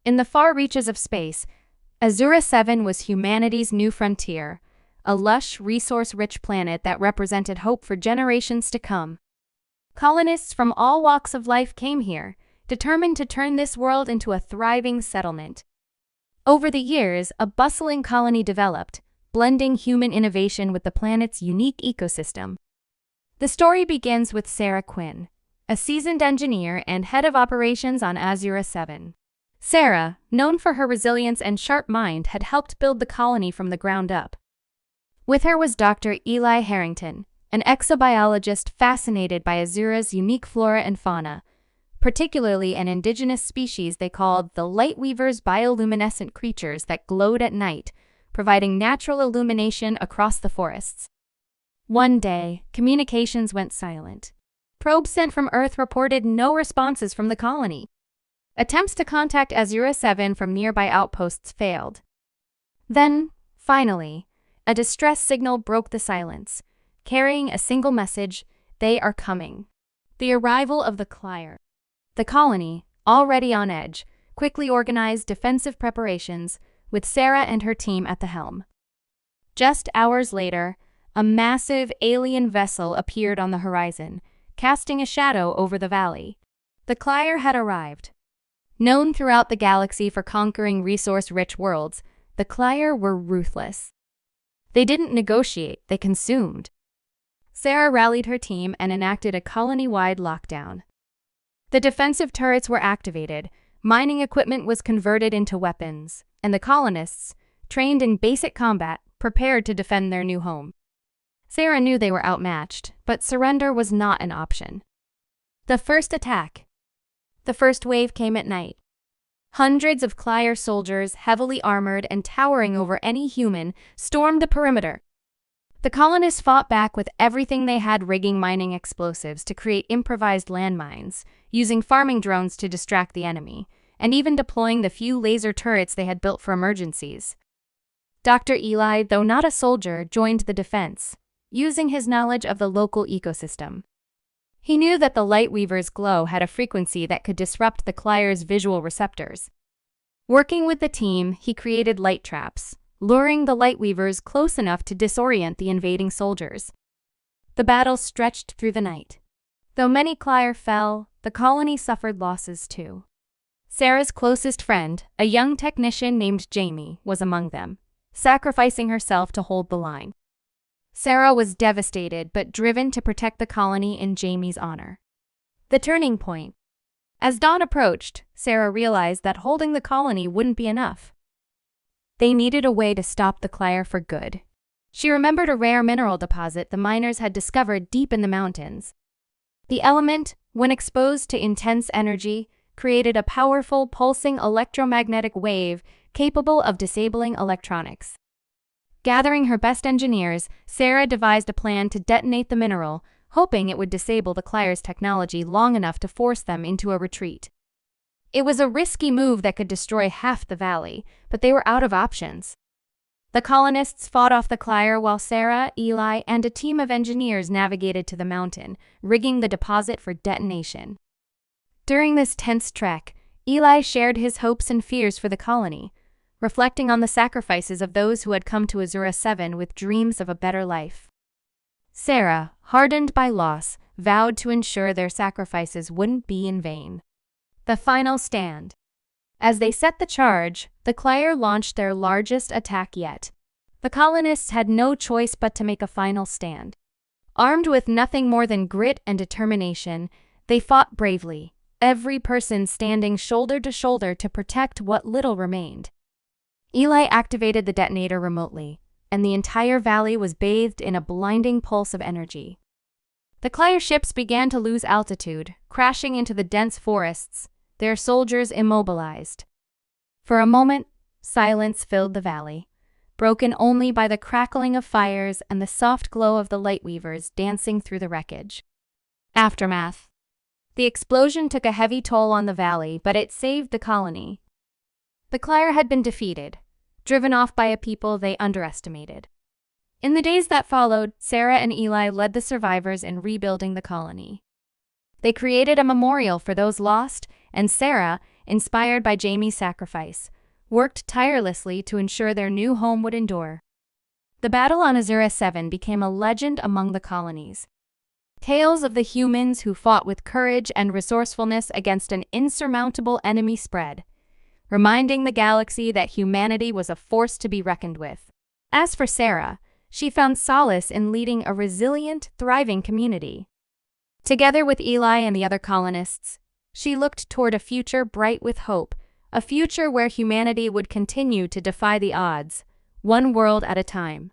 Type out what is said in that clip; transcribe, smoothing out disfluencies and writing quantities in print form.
In the far reaches of space, Azura 7 was humanity's new frontier, a lush, resource-rich planet that represented hope for generations to come. Colonists from all walks of life came here, determined to turn this world into a thriving settlement. Over the years, a bustling colony developed, blending human innovation with the planet's unique ecosystem. The story begins with Sarah Quinn, a seasoned engineer and head of operations on Azura 7. Sarah, known for her resilience and sharp mind, had helped build the colony from the ground up. With her was Dr. Eli Harrington, an exobiologist fascinated by Azura's unique flora and fauna, particularly an indigenous species they called the lightweavers, bioluminescent creatures that glowed at night, providing natural illumination across the forests. One day, communications went silent. Probes sent from Earth reported no responses from the colony. Attempts to contact Azura 7 from nearby outposts failed. Then, finally, a distress signal broke the silence, carrying a single message: they are coming. The arrival of the Clier. The colony, already on edge, quickly organized defensive preparations, with Sarah and her team at the helm. Just hours later, a massive alien vessel appeared on the horizon, casting a shadow over the valley. The Clier had arrived. Known throughout the galaxy for conquering resource-rich worlds, the Clier were ruthless. They didn't negotiate, they consumed. Sarah rallied her team and enacted a colony-wide lockdown. The defensive turrets were activated, mining equipment was converted into weapons, and the colonists, trained in basic combat, prepared to defend their new home. Sarah knew they were outmatched, but surrender was not an option. The first wave came at night. Hundreds of Clier soldiers, heavily armored and towering over any human, stormed the perimeter. The colonists fought back with everything they had, rigging mining explosives to create improvised landmines, using farming drones to distract the enemy, and even deploying the few laser turrets they had built for emergencies. Dr. Eli, though not a soldier, joined the defense, using his knowledge of the local ecosystem. He knew that the Lightweaver's glow had a frequency that could disrupt the Clier's visual receptors. Working with the team, he created light traps, luring the Lightweavers close enough to disorient the invading soldiers. The battle stretched through the night. Though many Clier fell, the colony suffered losses too. Sarah's closest friend, a young technician named Jamie, was among them, sacrificing herself to hold the line. Sarah was devastated but driven to protect the colony in Jamie's honor. The turning point. As dawn approached, Sarah realized that holding the colony wouldn't be enough. They needed a way to stop the Clier for good. She remembered a rare mineral deposit the miners had discovered deep in the mountains. The element, when exposed to intense energy, created a powerful, pulsing electromagnetic wave capable of disabling electronics. Gathering her best engineers, Sarah devised a plan to detonate the mineral, hoping it would disable the Clier's technology long enough to force them into a retreat. It was a risky move that could destroy half the valley, but they were out of options. The colonists fought off the Clier while Sarah, Eli, and a team of engineers navigated to the mountain, rigging the deposit for detonation. During this tense trek, Eli shared his hopes and fears for the colony, reflecting on the sacrifices of those who had come to Azura 7 with dreams of a better life. Sarah, hardened by loss, vowed to ensure their sacrifices wouldn't be in vain. The final stand. As they set the charge, the Clier launched their largest attack yet. The colonists had no choice but to make a final stand. Armed with nothing more than grit and determination, they fought bravely, every person standing shoulder to shoulder to protect what little remained. Eli activated the detonator remotely, and the entire valley was bathed in a blinding pulse of energy. The Clier ships began to lose altitude, crashing into the dense forests, their soldiers immobilized. For a moment, silence filled the valley, broken only by the crackling of fires and the soft glow of the Lightweavers dancing through the wreckage. Aftermath. The explosion took a heavy toll on the valley, but it saved the colony. The Clier had been defeated, driven off by a people they underestimated. In the days that followed, Sarah and Eli led the survivors in rebuilding the colony. They created a memorial for those lost, and Sarah, inspired by Jamie's sacrifice, worked tirelessly to ensure their new home would endure. The battle on Azura 7 became a legend among the colonies. Tales of the humans who fought with courage and resourcefulness against an insurmountable enemy spread, reminding the galaxy that humanity was a force to be reckoned with. As for Sarah, she found solace in leading a resilient, thriving community. Together with Eli and the other colonists, she looked toward a future bright with hope, a future where humanity would continue to defy the odds, one world at a time.